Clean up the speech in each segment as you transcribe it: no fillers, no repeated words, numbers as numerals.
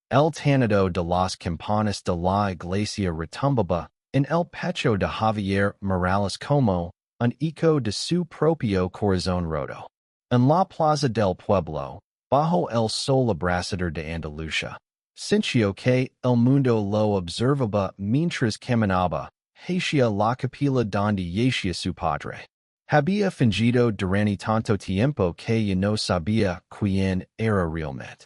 El Tanado de las Campanas de la Iglesia retumbaba en el pecho de Javier Morales como un eco de su propio corazón roto. En la plaza del pueblo, bajo el sol abrasador de Andalucía, sintió que el mundo lo observaba mientras caminaba hacia la capilla donde yacía su padre. Había fingido durante tanto tiempo que ya no sabía quién era realmente.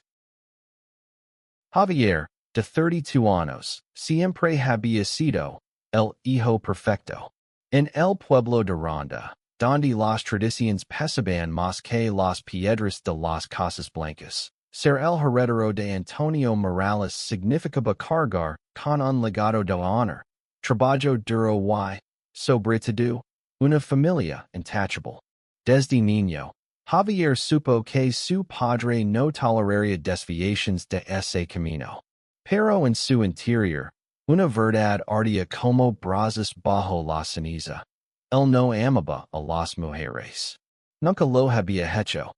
Javier, de 32 años, siempre había sido el hijo perfecto. En el pueblo de Ronda, donde las tradiciones pesaban más que las piedras de las casas blancas, ser el heredero de Antonio Morales significaba cargar con un legado de honor, trabajo duro y, sobre todo, una familia intachable. Desde niño, Javier supo que su padre no toleraría desviaciones de ese camino. Pero en su interior, una verdad ardía como brasas bajo la ceniza. Él no amaba a las mujeres. Nunca lo había hecho.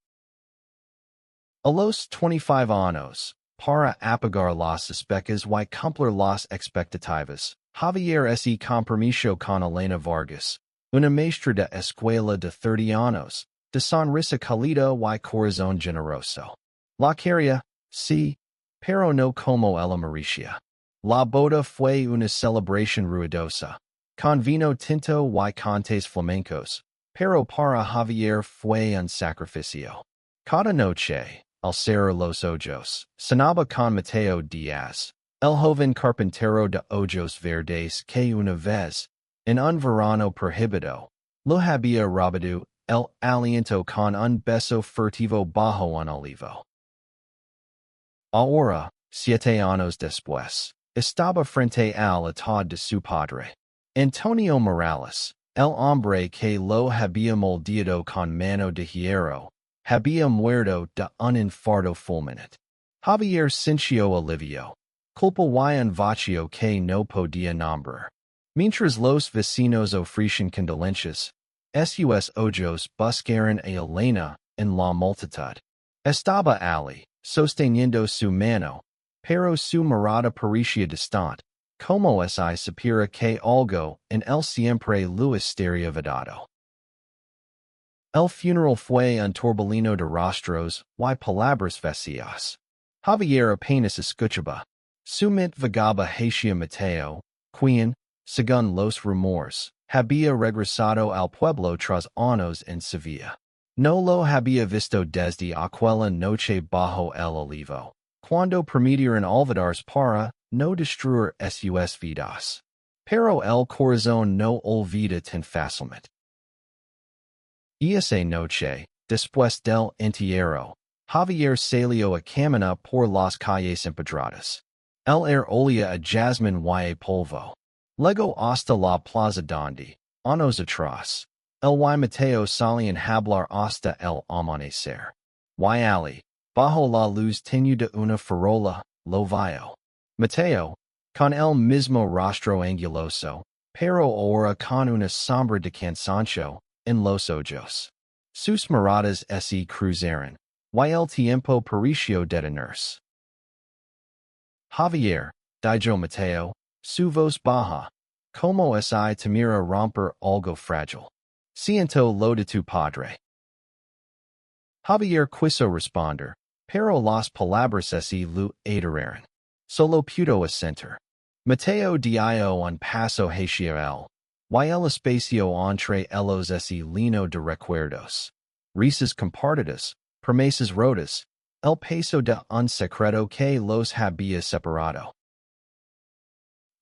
A los 25 años, para apagar las sospechas y cumplir las expectativas, Javier se compromiso con Elena Vargas, una maestra de escuela de 30 años, de sonrisa cálida y corazón generoso. La quería, sí, pero no como ella merecía. La boda fue una celebración ruidosa, con vino tinto y cantes flamencos, pero para Javier fue un sacrificio. Cada noche, al cerrar los ojos, cenaba con Mateo Díaz, el joven carpintero de ojos verdes que una vez, en un verano prohibido, lo había robado el aliento con un beso furtivo bajo un olivo. Ahora, 7 años después, estaba frente al ataúd de su padre. Antonio Morales, el hombre que lo había moldeado con mano de hierro, había muerto de un infarto fulminante. Javier sintió alivio, culpa y un vacío que no podía nombrar. Mientras los vecinos ofrecían condolencias, sus ojos buscaron a Elena en la multitud. Estaba Ali, sosteniendo su mano, pero su mirada parecía distante, como si supiera que algo en él siempre lo estaría vedado. El funeral fue un torbellino de rostros y palabras vacías. Javier apenas escuchaba. Su mente vagaba hacia Mateo, quien, según los rumores, había regresado al pueblo tras años en Sevilla. No lo había visto desde aquella noche bajo el olivo, cuando prometieron olvidarse para no destruir sus vidas. Pero el corazón no olvida tan fácilmente. Esa noche, después del entierro, Javier salió a caminar por las calles empedradas. El olía a jasmine y a polvo. Luego hasta la plaza donde, años atrás, el y Mateo salían hablar hasta el amanecer. Y Ali, bajo la luz tenue de una farola, lo vio. Mateo, con el mismo rostro anguloso, pero ahora con una sombra de cansancio en los ojos. Sus miradas se cruzaron, y el tiempo pareció detenerse. Javier, dijo Mateo, su voz baja, como si temiera romper algo frágil. Siento lo de tu padre. Javier quiso responder, pero las palabras se lo atiraron. Solo pudo asentir. Mateo dio un paso hacia él, y el espacio entre ellos lleno de recuerdos. Risas compartidas, promesas rotas, el peso de un secreto que los había separado.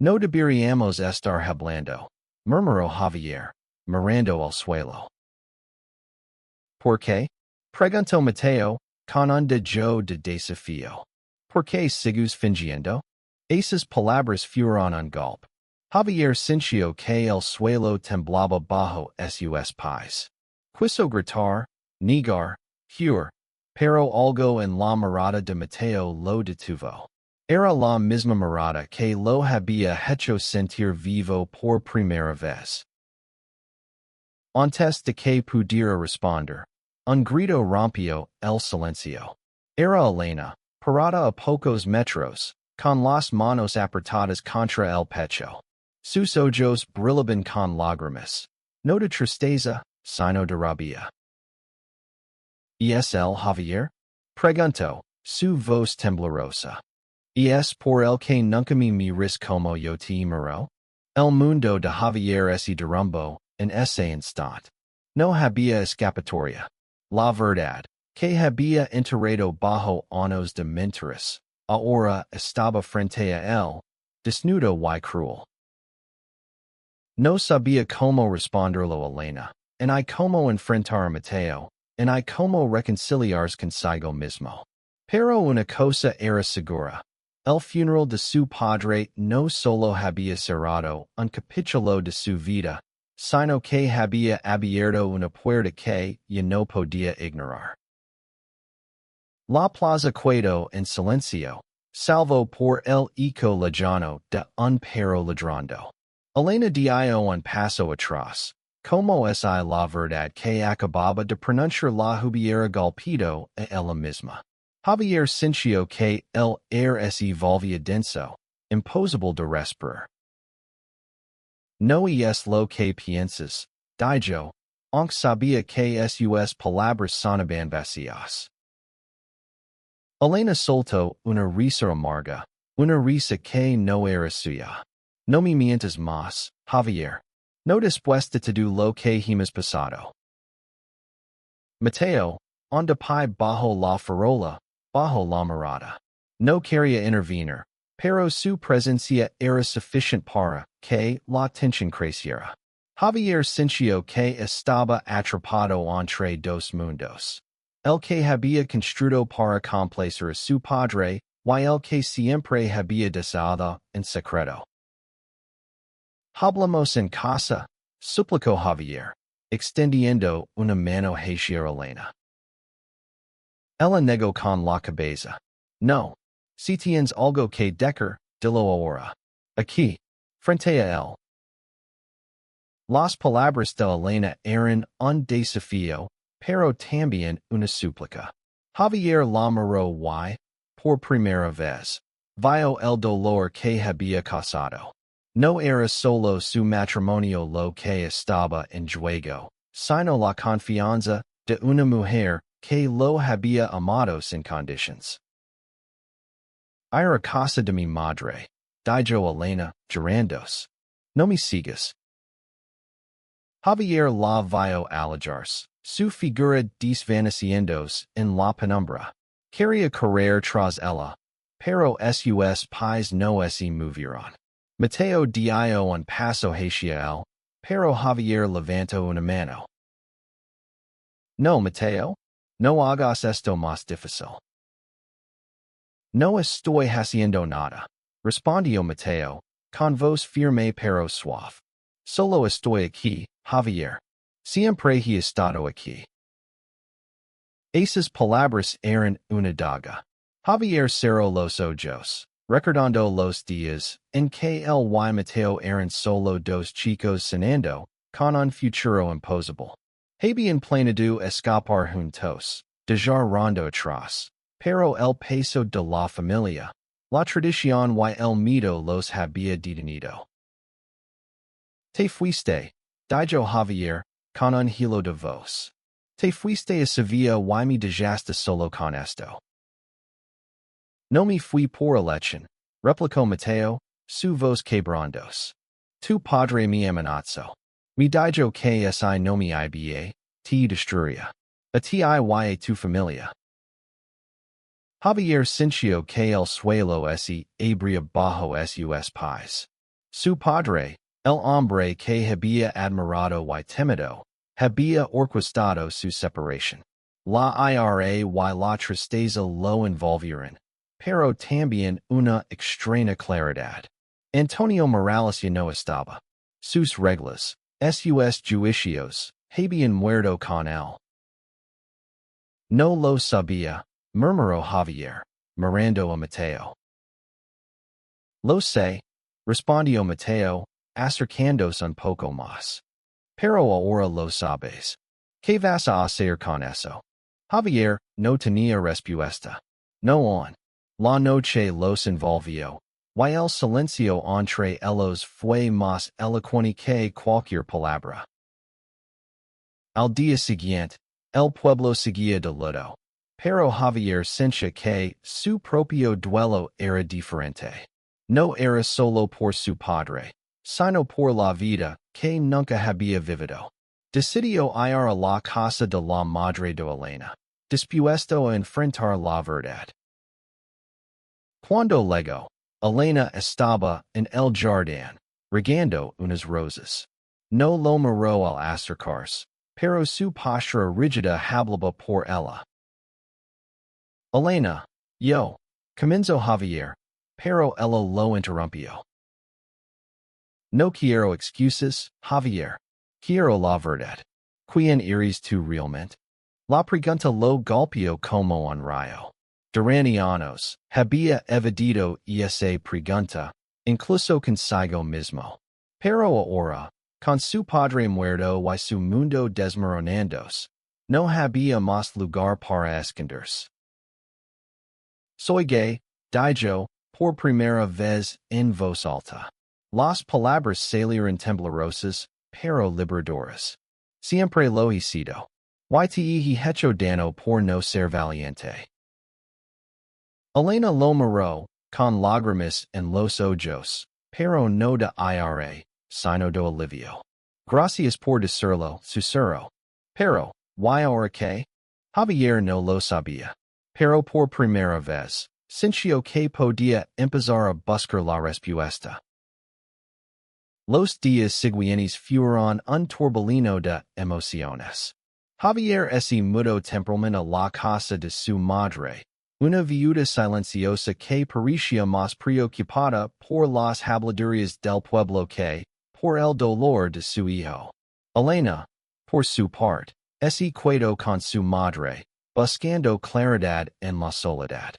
No deberíamos estar hablando, murmuró Javier, mirando al suelo. ¿Por qué? Preguntó Mateo, con un dejo de desafío. ¿Por qué sigues fingiendo? Esas palabras fueron un golpe. Javier sintió que el suelo temblaba bajo sus pies. Quiso gritar, negar, huir, pero algo en la mirada de Mateo lo detuvo. Era la misma mirada que lo había hecho sentir vivo por primera vez. Antes de que pudiera responder, un grito rompió el silencio. Era Elena, Parada a pocos metros, con las manos apretadas contra el pecho. Sus ojos brillaban con lágrimas. No de tristeza, sino de rabia. ¿Es el Javier? Preguntó, su voz temblorosa. ¿Es por el que nunca me miras como yo te miro? El mundo de Javier se derrumbó en ese instante. No había escapatoria. La verdad, que había enterrado bajo años de mentiras, ahora estaba frente a él, desnudo y cruel. No sabía cómo responderlo a Elena, en I cómo enfrentar a Mateo, en I cómo reconciliarse consigo mismo. Pero una cosa era segura. El funeral de su padre no solo había cerrado un capítulo de su vida, sino que había abierto una puerta que ya no podía ignorar. La plaza quedó en silencio, salvo por el eco lejano de un perro ladrando. Elena dio un paso atrás, como es la verdad que acababa de pronunciar la hubiera golpeado a ella misma. Javier sintió que el aire se volvía denso, imposible de respirar. No es lo que piensas, dijo, aunque sabía que sus palabras sonaban vacías. Elena soltó una risa amarga, una risa que no era suya. No me mientas más, Javier. No después de todo lo que hemos pasado. Mateo, anda pie bajo la farola, bajo la mirada. No quería intervenir, pero su presencia era suficiente para que la tensión creciera. Javier sintió que estaba atrapado entre dos mundos. El que había construido para complacer a su padre, y el que siempre había deseado en secreto. Hablamos en casa, suplicó Javier, extendiendo una mano hacia Elena. Ella negó con la cabeza. No. Si tienes algo que decir, dilo ahora. Aquí, frente a él. Las palabras de Elena eran un desafío, pero también una súplica. Javier la miró y, por primera vez, vio el dolor que había causado. No era solo su matrimonio lo que estaba en juego, sino la confianza de una mujer que lo había amado sin condiciones. Ir a casa de mi madre, dijo Elena, llorando. No me sigas. Javier la vio alejarse, su figura desvaneciéndose en la penumbra. Quería correr tras ella, pero sus pies no se movieron. Mateo dio un paso hacia él, pero Javier levantó una mano. No, Mateo, no hagas esto más difícil. No estoy haciendo nada, respondió Mateo, con voz firme pero suave. Solo estoy aquí, Javier. Siempre he estado aquí. Esas palabras eran una daga. Javier cerró los ojos, recordando los días en que él y Mateo eran solo dos chicos cenando, con un futuro imposible. Habían planeado escapar juntos, dejar rondo atrás, pero el peso de la familia, la tradición y el miedo los había detenido. Te fuiste, dijo Javier, con un hilo de voz. Te fuiste a Sevilla y me dejaste solo con esto. No me fui por elección, replicó Mateo, su voz quebrantos. Tu padre me amenazó. Me dijo que si no me iba, te destruiría. A ti y a tu familia. Javier sintió que el suelo se abría bajo sus pies. Su padre, el hombre que había admirado y temido, había orquestado su separación. La ira y la tristeza lo envolvieron, pero también una extraña claridad. Antonio Morales ya no estaba. Sus reglas, sus juicios, habían muerto con él. No lo sabía, murmuró Javier, mirando a Mateo. Lo sé, respondió Mateo, acercándose un poco más. Pero ahora lo sabes. ¿Qué vas a hacer con eso? Javier no tenía respuesta. No on. La noche los envolvió, y el silencio entre ellos fue más elocuente que cualquier palabra. Al día siguiente, el pueblo seguía de luto, pero Javier sentía que su propio duelo era diferente. No era solo por su padre, sino por la vida que nunca había vivido. Decidió ir a la casa de la madre de Elena, dispuesto a enfrentar la verdad. Cuando llegó, Elena estaba en el jardín, regando unas rosas. No lo miró al acercarse, pero su postura rígida hablaba por ella. Elena, yo, comenzó Javier, pero ella lo interrumpió. No quiero excusas, Javier. Quiero la verdad. ¿Quién eres tú realmente? La pregunta lo golpeó como un rayo. Durante años, había evadido esa pregunta, incluso consigo mismo. Pero ahora, con su padre muerto y su mundo desmoronándose, no había más lugar para esconderse. Soy gay, dijo, por primera vez en voz alta. Las palabras salieron temblorosas, pero liberadoras. Siempre lo he sido. Y hecho daño por no ser valiente. Elena lo miró, con lágrimas en los ojos, pero no de ira, sino de alivio. Gracias por decirlo, susurró. Pero, ¿y ahora qué? Javier no lo sabía. Pero por primera vez, sintió que podía empezar a buscar la respuesta. Los días siguientes fueron un torbellino de emociones. Javier se mudó tempranamente a la casa de su madre, una viuda silenciosa que parecía más preocupada por las habladurías del pueblo que por el dolor de su hijo. Elena, por su parte, se quedó con su madre, buscando claridad en la soledad.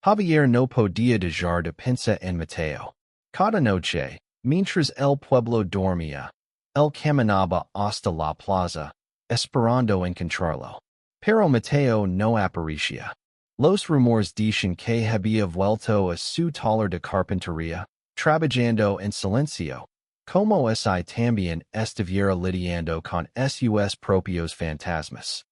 Javier no podía dejar de pensar en Mateo. Cada noche, mientras el pueblo dormía, él caminaba hasta la plaza, esperando encontrarlo. Pero Mateo no aparecía. Los rumores dicen que había vuelto a su taller de carpintería, trabajando en silencio, como si también estuviera lidiando con sus propios fantasmas.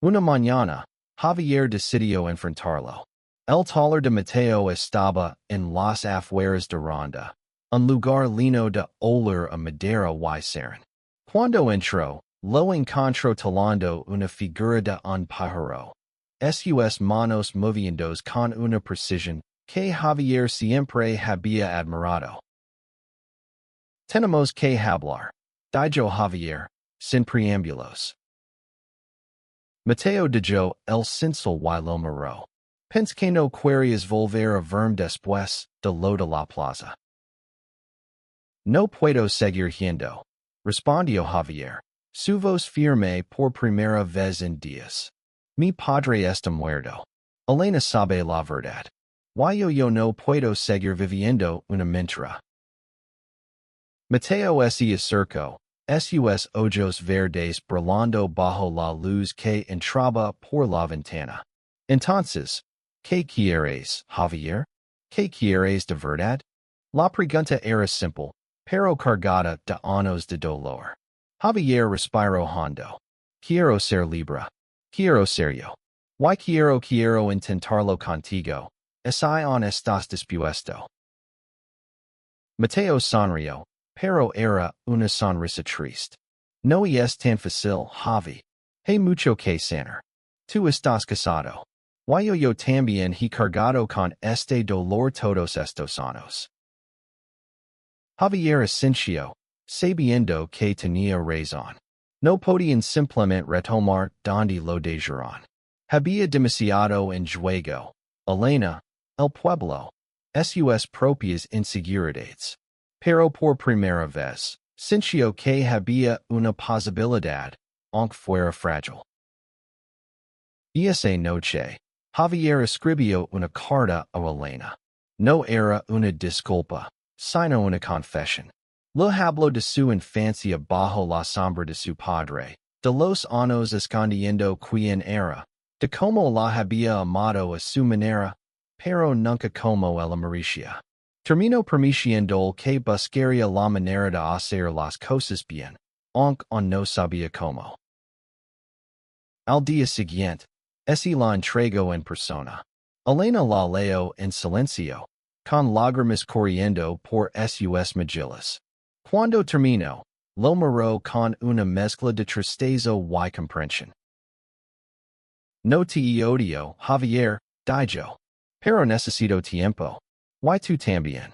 Una mañana, Javier decidió enfrentarlo. El taller de Mateo estaba en las afueras de Ronda, un lugar lleno de olor a madera y saren. Cuando entró, lo encontró talando una figura de un pájaro. Sus manos moviéndose con una precisión que Javier siempre había admirado. Tenemos que hablar, dijo Javier, sin preámbulos. Mateo dijo el cincel y lo miró. Pense que no querías volver a verme después de lo de la plaza. No puedo seguir yendo, respondió Javier, su voz firme por primera vez en días. Mi padre está muerto. Elena sabe la verdad. Yo no puedo seguir viviendo una mentira. Mateo se acercó, sus ojos verdes brillando bajo la luz que entraba por la ventana. Entonces, ¿qué quieres, Javier? ¿Qué quieres de verdad? La pregunta era simple, pero cargada de años de dolor. Javier respiró hondo. Quiero ser libre. Quiero ser yo. Quiero intentarlo contigo. ¿Estás dispuesto? Mateo sonrió, pero era una sonrisa triste. No es tan fácil, Javi. Hay mucho que sanar. Tú estás casado. Yo también he cargado con este dolor todos estos años. Javier asintió, sabiendo que tenía razón. No podían simplemente retomar donde lo dejaron. Había demasiado en juego. Elena, el pueblo, sus propias inseguridades. Pero por primera vez, sintió que había una posibilidad, aunque fuera frágil. Esa noche, Javier escribió una carta a Elena. No era una disculpa, sino una confesión. Le habló de su infancia bajo la sombra de su padre, de los años escondiendo quién era, De como la había amado a su manera, pero nunca como ella merecía. Termino permitiendo que buscaría la manera de hacer las cosas bien, aunque no sabía cómo. Al día siguiente, ese la entregó en persona. Elena la leo en silencio, con lágrimas corriendo por sus mejillas. Cuando terminó, lo miró con una mezcla de tristeza y comprensión. No te odio, Javier, dijo. Pero necesito tiempo. Y tú también.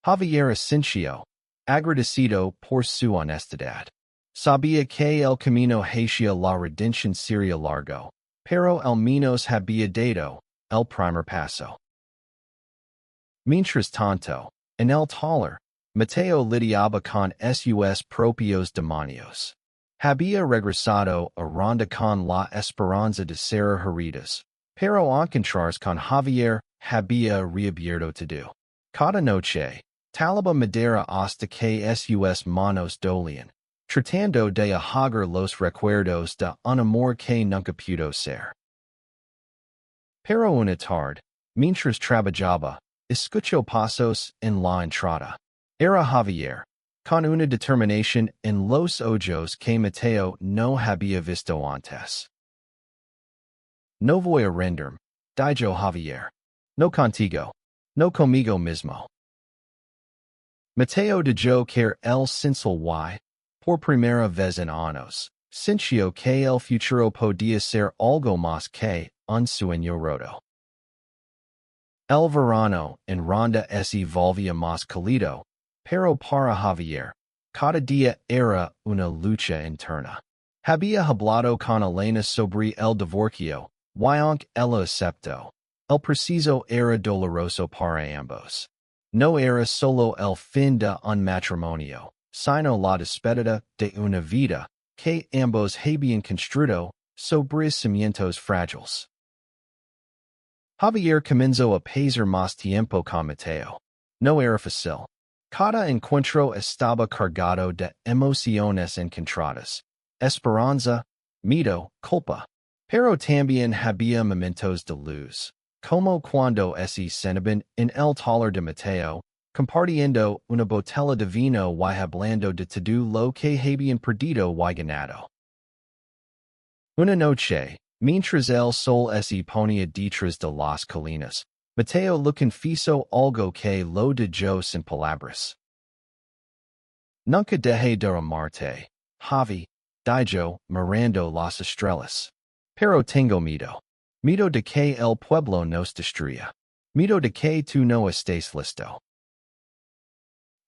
Javier asintió, agradecido por su honestidad. Sabía que el camino hacia la redención sería largo, pero al menos había dado el primer paso. Mientras tanto, en el taller, Mateo lidiaba con sus propios demonios. Había regresado a Ronda con la esperanza de ser heridas, pero encontrarás con Javier había reabierto todo. Cada noche, talaba madera hasta que sus manos dolían, tratando de ahogar los recuerdos de un amor que nunca pudo ser. Pero una tarde, mientras trabajaba, escuchó pasos en la entrada. Era Javier, con una determinación en los ojos que Mateo no había visto antes. No voy a rendirme, dijo Javier. No contigo. No conmigo mismo. Mateo dijo que el sincero y, por primera vez en años, sintió que el futuro podía ser algo más que un sueño roto. El verano en Ronda se volvía más cálido, pero para Javier, cada día era una lucha interna. Había hablado con Elena sobre el divorcio, y aunque ella aceptó, el proceso era doloroso para ambos. No era solo el fin de un matrimonio, sino la despedida de una vida que ambos habían construido sobre cimientos frágiles. Javier comenzó a pasar más tiempo con Mateo. No era fácil. Cada encuentro estaba cargado de emociones encontradas, esperanza, miedo, culpa. Pero también había momentos de luz, como cuando se sentaban en el taller de Mateo, compartiendo una botella de vino y hablando de todo lo que habían perdido y ganado. Una noche, mientras el sol se ponía detrás de las colinas, Mateo le confesó algo que lo dijo sin palabras. Nunca dejé de amarte, Javi, dijo, mirando las estrellas. Pero tengo miedo. Miedo de que el pueblo nos destruya. Miedo de que tú no estés listo.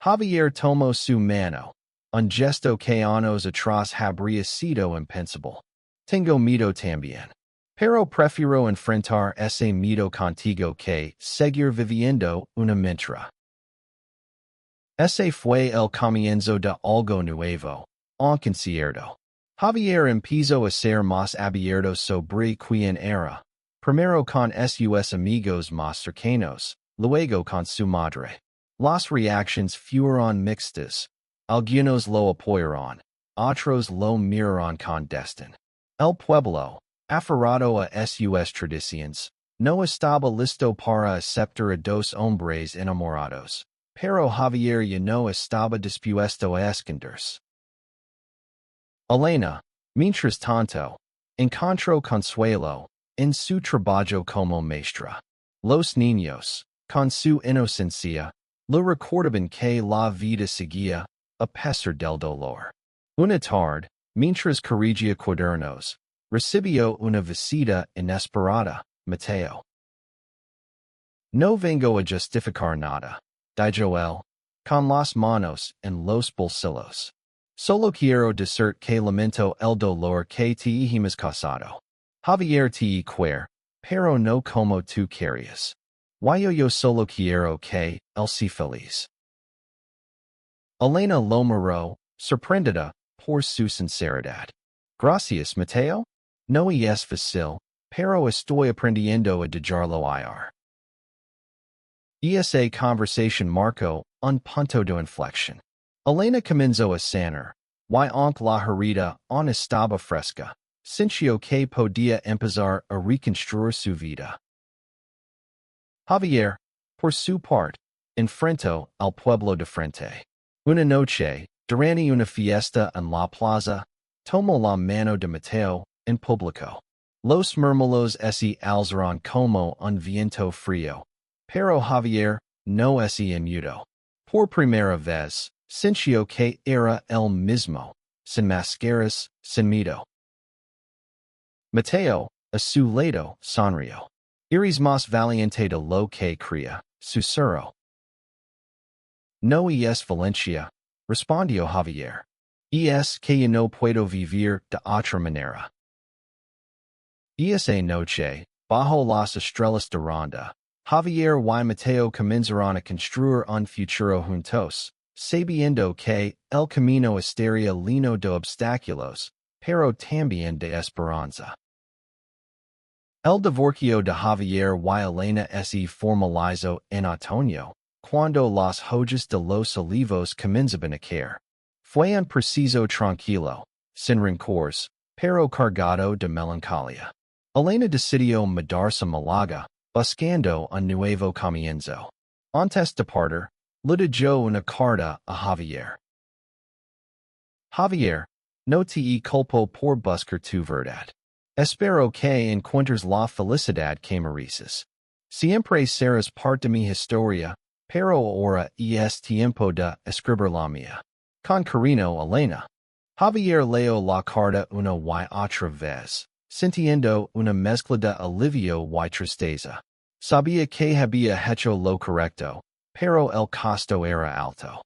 Javier tomó su mano, un gesto que años atrás habría sido impensable. Tengo miedo también. Pero prefiero enfrentar ese miedo contigo que seguir viviendo una mentira. Ese fue el comienzo de algo nuevo, aunque incierto. Javier empezó a ser más abierto sobre quién era, primero con sus amigos más cercanos, luego con su madre. Las reacciones fueron mixtas. Algunos lo apoyaron, otros lo miraron con desdén. El pueblo, aferrado a sus tradiciones, no estaba listo para aceptar a dos hombres enamorados, pero Javier ya no estaba dispuesto a esconderse. Elena, mientras tanto, encontró consuelo en su trabajo como maestra. Los niños, con su inocencia, le recordaban que la vida seguía, a pesar del dolor. Una tarde, mientras corregía cuadernos, recibió una visita inesperada, Mateo. No vengo a justificar nada, dijo él, con las manos en los bolsillos. Solo quiero decir que lamento el dolor que te hemos causado. Javier te quiere, pero no como tú querías. Yo solo quiero que él sea feliz. Elena lo miró, sorprendida por su sinceridad. Gracias, Mateo. No es fácil, pero estoy aprendiendo a dejarlo ir. Esa conversación marcó un punto de inflexión. Elena comenzó a sanar, y aunque la herida aún estaba fresca, Sincio que podía empezar a reconstruir su vida. Javier, por su parte, enfrentó al pueblo de frente. Una noche, durante una fiesta en la plaza, tomó la mano de Mateo en público. Los murmullos se alzaron como un viento frío, pero Javier no se mudó. Por primera vez, sintió que era el mismo, sin máscaras, sin miedo. Mateo, a su lado, sonrió. Eres más valiente de lo que creía, susurró. No es Valencia, respondió Javier. Es que yo no puedo vivir de otra manera. Esa noche, bajo las estrellas de ronda, Javier y Mateo comenzaron a construir un futuro juntos, sabiendo que el camino estaría lleno de obstáculos, pero también de esperanza. El divorcio de Javier y Elena se formalizó en otoño, cuando las hojas de los olivos comenzaban a caer. Fue un preciso tranquilo, sin rencores, pero cargado de melancolía. Elena decidió mudarse a Málaga, buscando un nuevo comienzo. Antes de partir, le dio una carta a Javier. Javier, no te culpo por buscar tu verdad. Espero que encuentres la felicidad que mereces. Siempre serás parte de mi historia, pero ahora es tiempo de escribir la mía. Con cariño, Elena. Javier leyó la carta una y otra vez, sintiendo una mezcla de alivio y tristeza. Sabía que había hecho lo correcto, pero el costo era alto.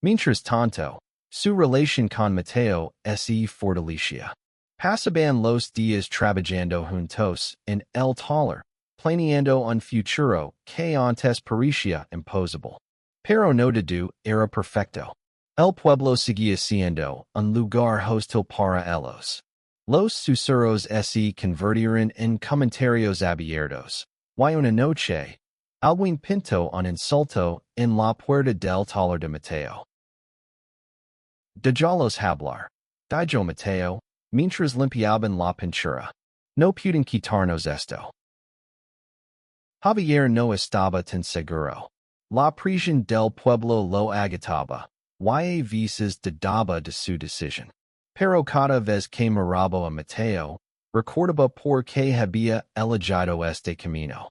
Mientras tanto, su relación con Mateo se fortalecía. Pasaban los días trabajando juntos en el taller, planeando un futuro que antes parecía imposible. Pero no todo era perfecto. El pueblo seguía siendo un lugar hostil para ellos. Los susurros se convirtieron en comentarios abiertos. Y una noche, alguien pintó un insulto en la puerta del taller de Mateo. Déjalos hablar, dijo Mateo, mientras limpiaban la pintura. No pueden quitarnos esto. Javier no estaba tan seguro. La presión del pueblo lo agitaba, y a veces dudaba de su decisión. Pero cada vez que miraba a Mateo, recordaba por qué había elegido este camino.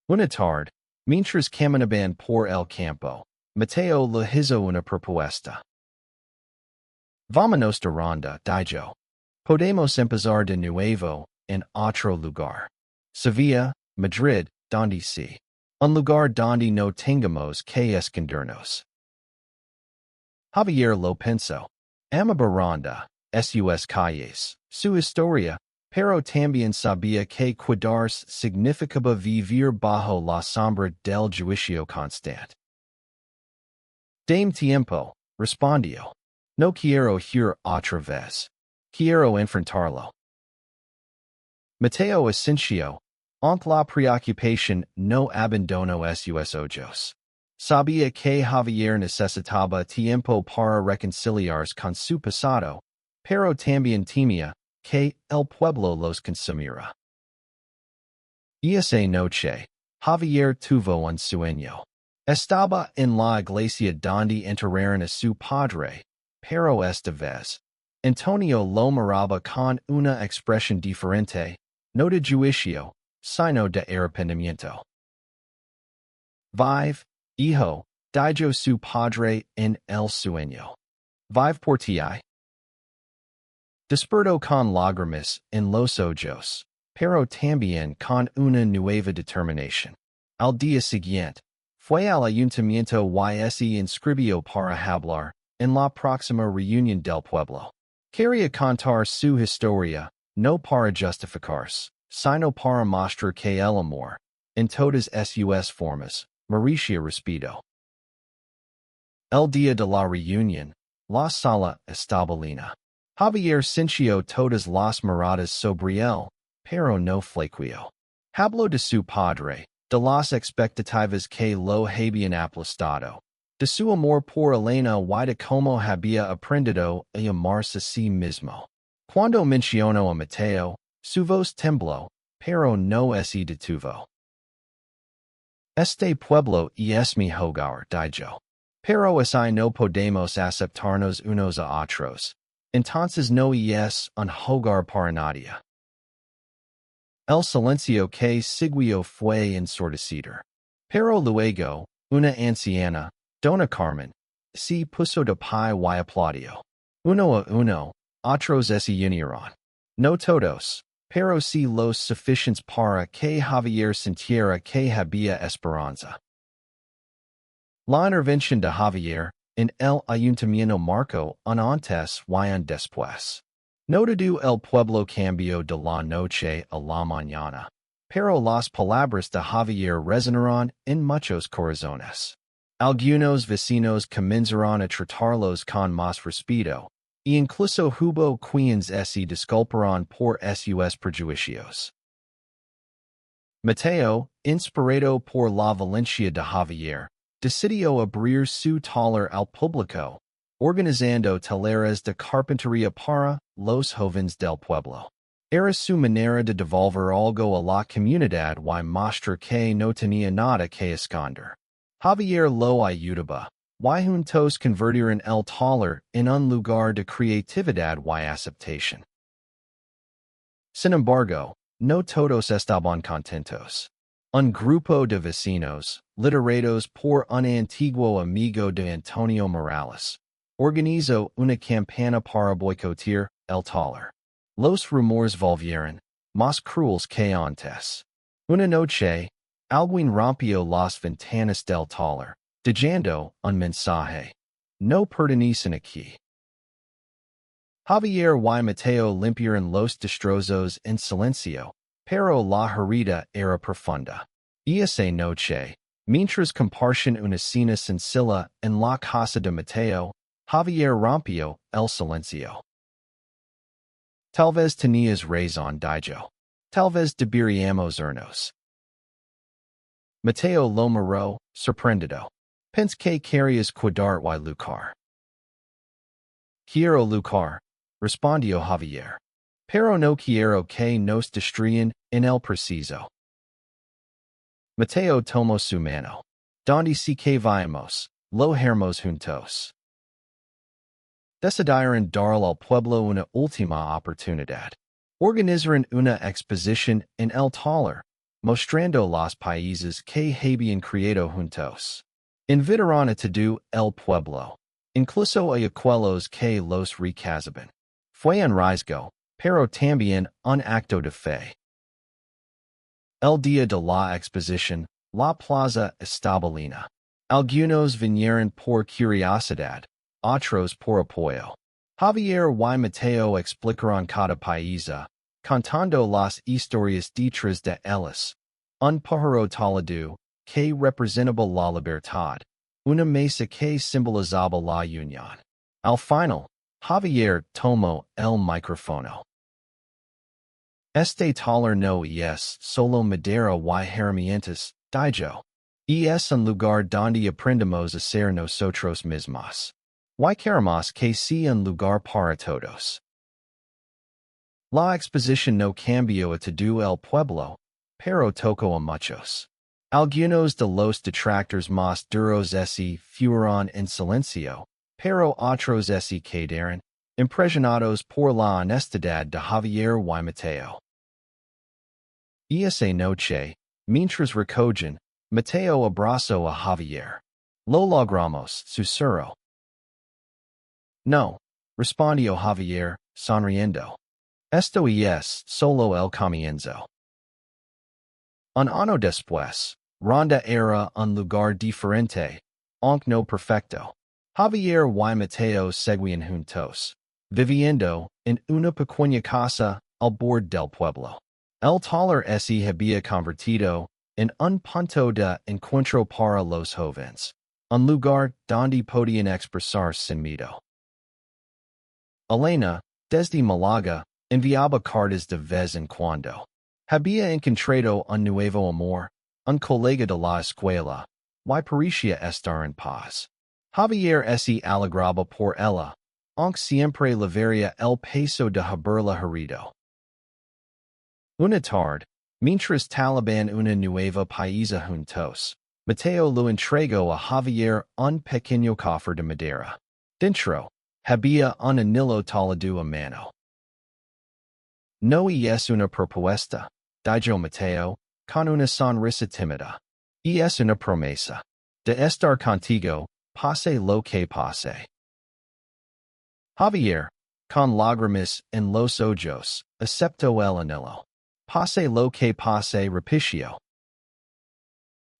Una tarde, mientras caminaban por el campo, Mateo le hizo una propuesta. Vámonos de ronda, dijo. Podemos empezar de nuevo en otro lugar. Sevilla, Madrid, donde sí. Un lugar donde no tengamos que escondernos. Javier lo pensó. Amaba ronda, sus calles, su historia, pero también sabía que cuidarse significaba vivir bajo la sombra del juicio constante. Dame tiempo, respondió. No quiero ir otra vez. Quiero enfrentarlo. Mateo asintió. Ante la preocupación no abandonó sus ojos. Sabía que Javier necesitaba tiempo para reconciliarse con su pasado, pero también temía que el pueblo los consumiera. Esa noche, Javier tuvo un sueño. Estaba en la iglesia donde enterraron a su padre, pero esta vez, Antonio lo miraba con una expresión diferente, no de juicio, sino de arrepentimiento. Vive, hijo, dijo su padre en el sueño. Vive por ti. Despertó con lágrimas en los ojos, pero también con una nueva determinación. Al día siguiente, fue al ayuntamiento y se inscribió para hablar en la próxima reunión del pueblo. Quería contar su historia, no para justificarse, sino para mostrar que el amor, en todas sus formas, merecía respeto. El día de la reunión, la sala estaba llena. Javier sintió todas las miradas sobre él, pero no flaqueó. Habló de su padre, de las expectativas que lo habían aplastado, De su amor por Elena y de como había aprendido a llamarse a sí mismo. Cuando mencionó a Mateo, su voz tembló, pero no se detuvo. Este pueblo es mi hogar, dijo. Pero si no podemos aceptarnos unos a otros, entonces no es un hogar para nadie. El silencio que siguió fue ensordecido. Pero luego, una anciana, Dona Carmen, se puso de pie y aplaudió. Uno a uno, otros se unieron. No todos, pero sí los suficientes para que Javier sintiera que había esperanza. La intervención de Javier en el ayuntamiento marcó un antes y un después. No todo el pueblo cambió de la noche a la mañana, pero las palabras de Javier resonaron en muchos corazones. Algunos vecinos comenzaron a tratarlos con más respeto, e incluso hubo quienes se disculparon por sus prejuicios. Mateo, inspirado por la valencia de Javier, decidió abrir su taller al público, organizando talleres de carpintería para los jóvenes del pueblo. Era su manera de devolver algo a la comunidad y mostrar que no tenía nada que esconder. Javier lo ayudaba, y juntos convirtieron el taller en un lugar de creatividad y aceptación. Sin embargo, no todos estaban contentos. Un grupo de vecinos, liderados por un antiguo amigo de Antonio Morales, organizó una campaña para boicotear el taller. Los rumores volvieron, más crueles que antes. Una noche, alguien rompió las ventanas del taller, dejando un mensaje. No pertenecen aquí. Javier y Mateo limpiaron los destrozos en silencio, pero la herida era profunda. Esa noche, mientras compartían una cena sencilla en la casa de Mateo, Javier rompió el silencio. Tal vez tenías razón, dijo. Tal vez deberíamos irnos. Mateo lo miró, sorprendido. Pensé que querías cuidar y luchar. Quiero luchar, respondió Javier. Pero no quiero que nos destruyan en el preciso. Mateo tomó su mano. Donde sí que vayamos, lo haremos juntos. Decidieron darle al pueblo una última oportunidad. Organizaron una exposición en el taller, mostrando los países que habían creado juntos. Invitaron a todo el pueblo, incluso a aquellos que los rechazaban. Fue un riesgo, pero también un acto de fe. El día de la exposición, la plaza estaba llena. Algunos vinieron por curiosidad, otros por apoyo. Javier y Mateo explicaron cada país, contando las historias detrás de ellos. Un pájaro talado, que representaba la libertad. Una mesa que simbolizaba la unión. Al final, Javier tomó el micrófono. Este taller no es solo madera y herramientas, dijo. Es un lugar donde aprendemos a ser nosotros mismos. Y queremos que sea un lugar para todos. La exposición no cambió a todo el pueblo, pero tocó a muchos. Algunos de los detractores más duros se fueron en silencio, pero otros se quedaron, impresionados por la honestidad de Javier y Mateo. Esa noche, mientras recogían, Mateo abrazó a Javier. Lo logramos, susurró. No, respondió Javier, sonriendo. Esto es solo el comienzo. Un año después, Ronda era un lugar diferente, aunque no perfecto. Javier y Mateo seguían juntos, viviendo en una pequeña casa al borde del pueblo. El taller se había convertido en un punto de encuentro para los jóvenes, un lugar donde podían expresarse sin miedo. Elena, desde Málaga, enviaba cartas de vez en cuando. Había encontrado un nuevo amor, un colega de la escuela, y parecía estar en paz. Javier se alegraba por ella, aunque siempre la vería el peso de haberla herido. Una tarde, mientras Taliban una nueva paisa juntos, Mateo lo entregó a Javier un pequeño cofre de madera. Dentro, había un anillo tallado a mano. No es una propuesta, dijo Mateo, con una sonrisa tímida. Es una promesa. De estar contigo, pase lo que pase. Javier, con lágrimas en los ojos, aceptó el anillo. Pase lo que pase, repitió.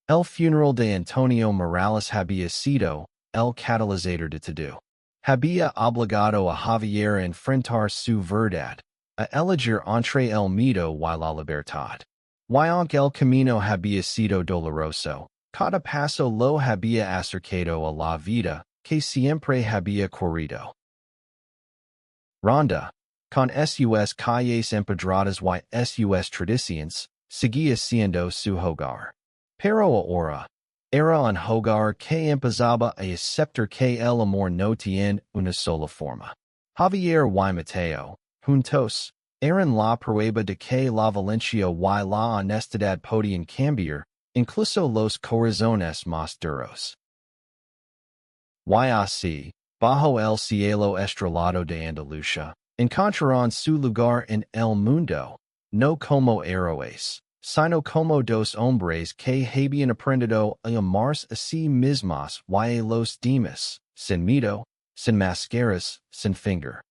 El funeral de Antonio Morales había sido el catalizador de todo. Había obligado a Javier a enfrentar su verdad, a elegir entre el miedo y la libertad. Y aunque el camino había sido doloroso, cada paso lo había acercado a la vida que siempre había corrido. Ronda, con sus calles empedradas y sus tradiciones, seguía siendo su hogar. Pero ahora, era un hogar que empezaba a aceptar que el amor no tiene una sola forma. Javier y Mateo, juntos, eran la prueba de que la valencia y la honestidad podían cambiar, incluso los corazones más duros. Y así, bajo el cielo estrellado de Andalucía, encontrarán su lugar en el mundo, no como héroes, sino como dos hombres que habían aprendido a amarse a sí mismos y a los demás, sin miedo, sin máscaras, sin finger.